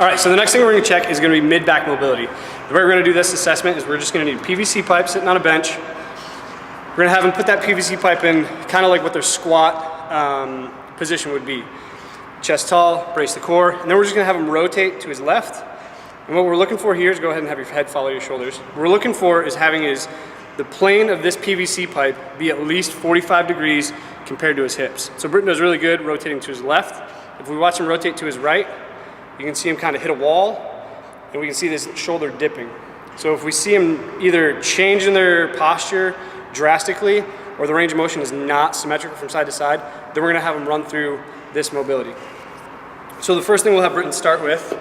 All right, so the next thing we're gonna check is gonna be mid-back mobility. The way we're gonna do this assessment is we're just gonna need a PVC pipe sitting on a bench. We're gonna have them put that PVC pipe in kind of like what their squat position would be. Chest tall, brace the core, and then we're just gonna have him rotate to his left. And what we're looking for here is, go ahead and have your head follow your shoulders. What we're looking for is having the plane of this PVC pipe be at least 45 degrees compared to his hips. So Britton does really good rotating to his left. If we watch him rotate to his right, you can see him kind of hit a wall, and we can see this shoulder dipping. So if we see him either change in their posture drastically, or the range of motion is not symmetrical from side to side, then we're gonna have him run through this mobility. So the first thing we'll have Britton start with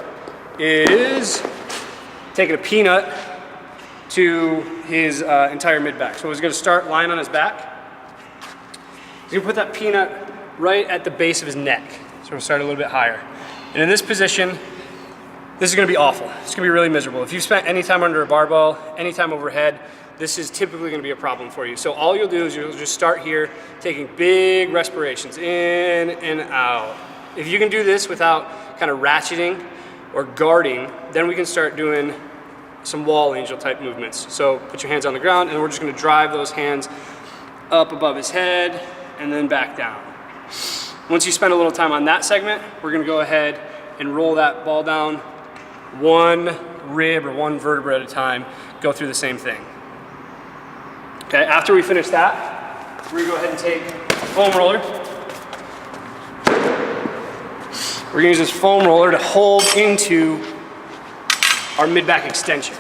is taking a peanut to his entire mid-back. So he's gonna start lying on his back. He's gonna put that peanut right at the base of his neck. So we'll start a little bit higher. And in this position, this is gonna be awful. It's gonna be really miserable. If you've spent any time under a barbell, any time overhead, this is typically gonna be a problem for you. So all you'll do is you'll just start here, taking big respirations in and out. If you can do this without kind of ratcheting or guarding, then we can start doing some wall angel type movements. So put your hands on the ground, and we're just gonna drive those hands up above his head and then back down. Once you spend a little time on that segment, we're gonna go ahead and roll that ball down one rib or one vertebra at a time, go through the same thing. Okay, after we finish that, we're gonna go ahead and take a foam roller. We're gonna use this foam roller to hold into our mid-back extension.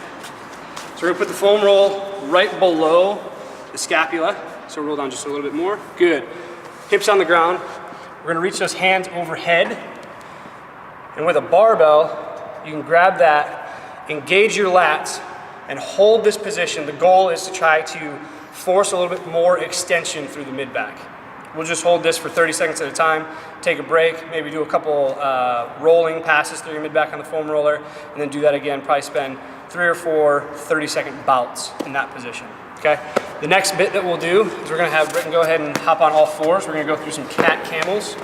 So we're gonna put the foam roll right below the scapula. So roll down just a little bit more. Good. Hips on the ground. We're gonna reach those hands overhead. And with a barbell, you can grab that, engage your lats, and hold this position. The goal is to try to force a little bit more extension through the mid-back. We'll just hold this for 30 seconds at a time, take a break, maybe do a couple rolling passes through your mid-back on the foam roller, and then do that again, probably spend 3 or 4 30-second bouts in that position, okay? The next bit that we'll do is we're gonna have Britton go ahead and hop on all fours. We're gonna go through some cat camels.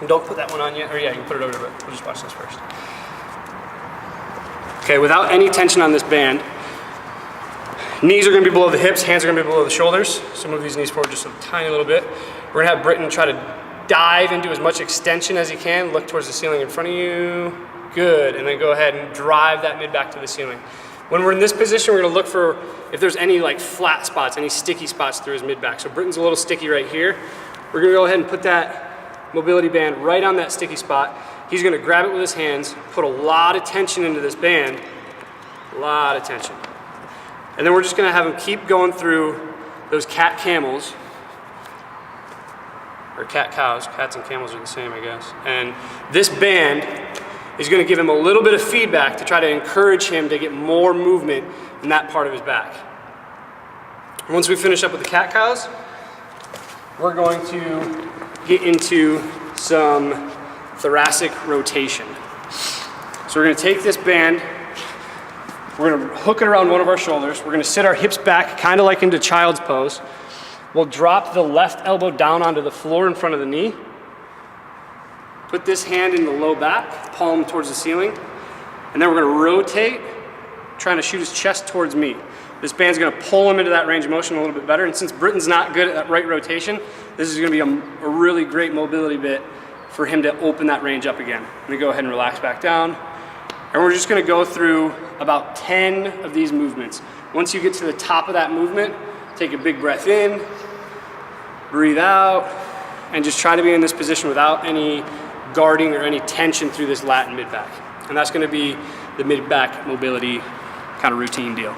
And don't put that one on yet, or yeah, you can put it over there, but we'll just watch this first. Okay, without any tension on this band, knees are gonna be below the hips, hands are gonna be below the shoulders. So move these knees forward just a tiny little bit. We're gonna have Britton try to dive into as much extension as he can, look towards the ceiling in front of you. Good, and then go ahead and drive that mid-back to the ceiling. When we're in this position, we're gonna look for if there's any like flat spots, any sticky spots through his mid-back. So Britton's a little sticky right here. We're gonna go ahead and put that mobility band right on that sticky spot. He's gonna grab it with his hands, put a lot of tension into this band, a lot of tension. And then we're just gonna have him keep going through those cat camels, or cat cows. Cats and camels are the same, I guess. And this band is gonna give him a little bit of feedback to try to encourage him to get more movement in that part of his back. Once we finish up with the cat cows, we're going to get into some thoracic rotation. So we're gonna take this band, we're gonna hook it around one of our shoulders. We're gonna sit our hips back, kind of like into child's pose. We'll drop the left elbow down onto the floor in front of the knee. Put this hand in the low back, palm towards the ceiling. And then we're gonna rotate, trying to shoot his chest towards me. This band's gonna pull him into that range of motion a little bit better. And since Britton's not good at that right rotation, this is gonna be a really great mobility bit for him to open that range up again. I'm gonna go ahead and relax back down. And we're just gonna go through about 10 of these movements. Once you get to the top of that movement, take a big breath in, breathe out, and just try to be in this position without any guarding or any tension through this lat and mid-back. And that's gonna be the mid-back mobility kind of routine deal.